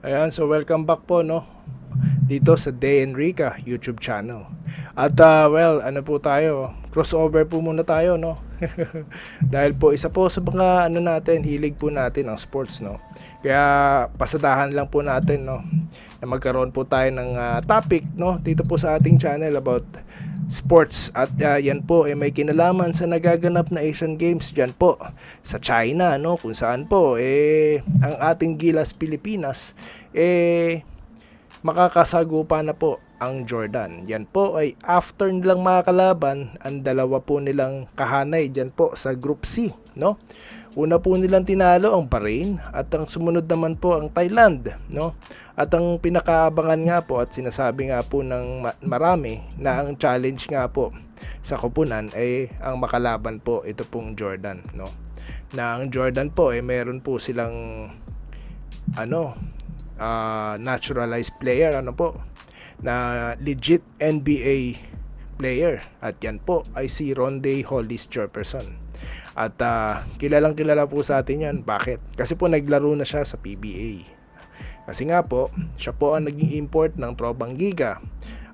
Ayan, so welcome back po, no, dito sa Day Enrica YouTube channel. At ano po tayo, crossover po muna tayo, no. Dahil po isa po sa mga ano natin, hilig po natin ang sports, no. Kaya pasadahan lang po natin, no, na magkaroon po tayo ng topic, no, dito po sa ating channel about sports. At yan po may kinalaman sa nagaganap na Asian Games diyan po sa China, no, kung saan po ang ating Gilas Pilipinas makakasagupa na po ang Jordan. Yan po ay after nilang makakalaban ang dalawa po nilang kahanay diyan po sa Group C, no. Una po nilang tinalo ang Bahrain at ang sumunod naman po ang Thailand, no. At ang pinakaabangan nga po at sinasabi nga po ng marami na ang challenge nga po sa koponan ay ang makalaban po ito pong Jordan, no. Na ang Jordan po meron po silang naturalized player, ano po, na legit NBA player, at yan po ay si Rondae Hollis Jefferson. At kilalang kilala po sa atin yan. Bakit? Kasi po naglaro na siya sa PBA. Kasi nga po, siya po ang naging import ng Tropang Giga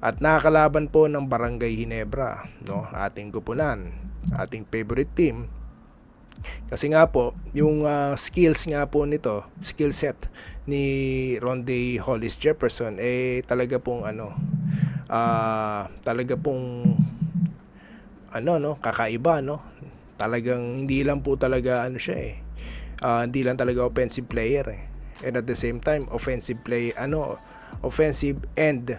at nakakalaban po ng Barangay Ginebra, no, ating kupunan, ating favorite team. Kasi nga po, yung skills nga po nito, skill set ni Rondae Hollis Jefferson talaga pong talaga pong no, kakaiba, no. Talagang hindi lang po talaga siya hindi lang talaga offensive player and at the same time offensive and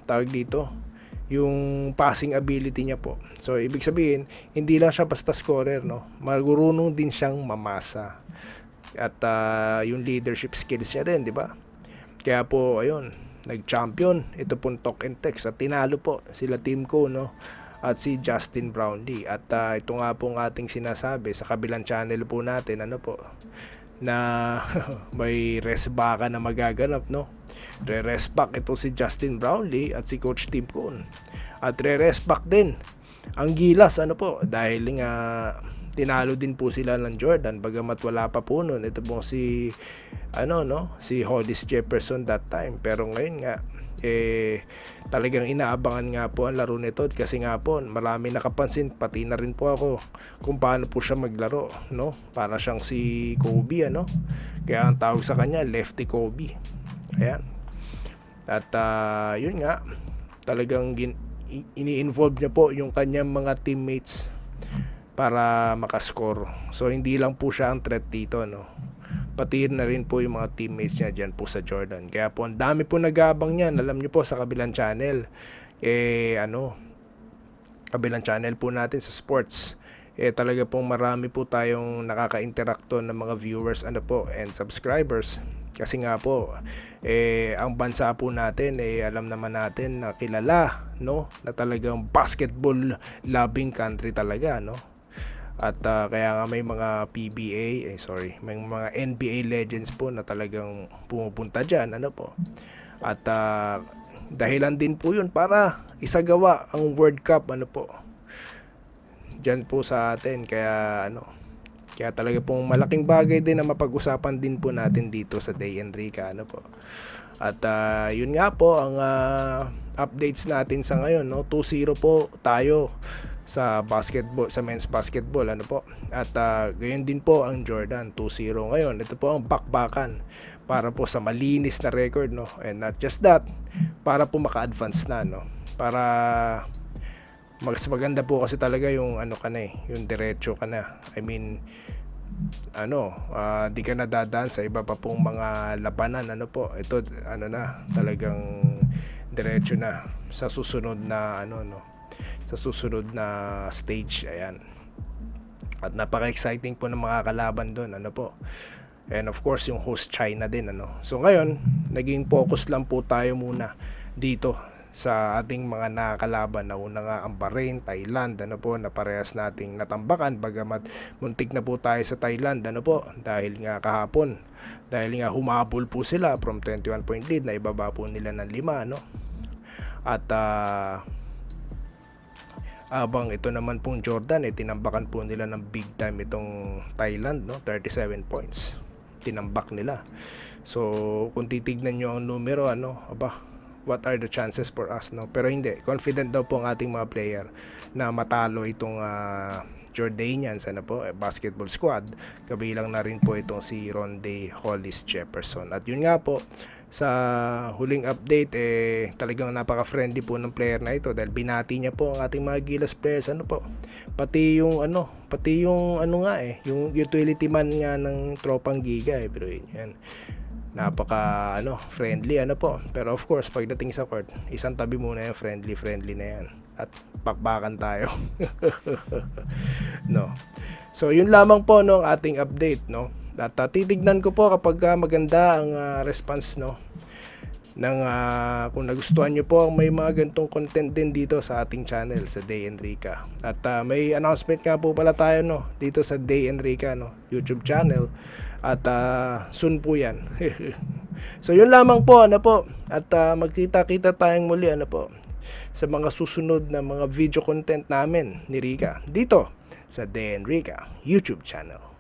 tawag dito, yung passing ability niya po. So ibig sabihin, hindi lang siya basta scorer, no. Marunong din siyang mamasa. At yung leadership skills niya din, di ba? Kaya po ayun, nag-champion ito pong Talk and Text at tinalo po sila Team Ko, no, at si Justin Brownlee. At ito nga pong ating sinasabi sa kabilang channel po natin, po, na may resbaka na magaganap, no. Re-resback ito si Justin Brownlee at si Coach Tim Coon. At re-resback din ang Gilas, po, dahil nga tinalo din po sila ng Jordan bagamat wala pa po noon ito pong si si Hollis Jefferson that time. Pero ngayon nga talagang inaabangan nga po ang laro nito kasi nga po marami nakapansin, pati na rin po ako, kung paano po siya maglaro, no. Para siyang si Kobe, kaya ang tawag sa kanya Lefty Kobe. Ayan. At yun nga, talagang ini-involve niya po yung kanyang mga teammates para makascore. So hindi lang po siya ang threat dito, no. Pati na rin po yung mga teammates niya dyan po sa Jordan. Kaya po ang dami po nag-aabang niyan. Alam niyo po sa kabilang channel, kabilang channel po natin sa sports, talaga pong marami po tayong nakaka-interact ng mga viewers and subscribers. Kasi nga po ang bansa po natin alam naman natin na kilala, no, na talagang basketball loving country talaga, no. At kaya nga may mga may mga NBA legends po na talagang pumupunta diyan, po. At dahilan din po 'yun para isagawa ang World Cup, po, diyan po sa atin. Kaya talaga pong malaking bagay din na mapag-usapan din po natin dito sa Day Enrica, po. At yun nga po ang updates natin sa ngayon, no. 2-0 po tayo sa basketball, sa men's basketball, po. At gayon din po ang Jordan, 2-0 ngayon. Ito po ang bakbakan para po sa malinis na record, no. And not just that, para po maka-advance na, no. Para mas maganda po kasi talaga yung yung diretso ka na. I mean, di ka na dadaan sa iba pa pong mga labanan, po. Ito talagang diretso na sa susunod na sa susunod na stage. Ayan. At napaka-exciting po ng mga kalaban doon, po. And of course, yung host China din, So ngayon, naging focus lang po tayo muna dito sa ating mga nakakalaban. Na una nga ang Bahrain, Thailand, po, na parehas nating natambakan bagamat muntik na po tayo sa Thailand, po, dahil nga kahapon, dahil nga humabol po sila from 21 point lead, na ibaba po nila ng 5, no. At abang ito naman pong Jordan tinambakan po nila ng big time itong Thailand, no, 37 points. tinambak nila. So kung titignan nyo ang numero, what are the chances for us, no? Pero hindi, confident daw po ang ating mga player na matalo itong Jordanians basketball squad. Kabilang na rin po itong si Rondae Hollis Jefferson. At yun nga po, sa huling update talagang napaka-friendly po ng player na ito dahil binati niya po ang ating mga Gilas players, pati yung yung utility man nga ng tropang Giga, pero yan, napaka friendly pero of course pagdating sa court, isang tabi muna yung friendly na yan at pakbakan tayo. No, so yun lamang po ang ating update, at titignan ko po kapag maganda ang response kung nagustuhan nyo po may mga ganitong content din dito sa ating channel sa Day and Rica. At may announcement nga po pala tayo dito sa Day and Rica YouTube channel, at soon po yan. So yun lamang po at magkita-kita tayong muli sa mga susunod na mga video content namin ni Rica dito sa Day and Rica YouTube channel.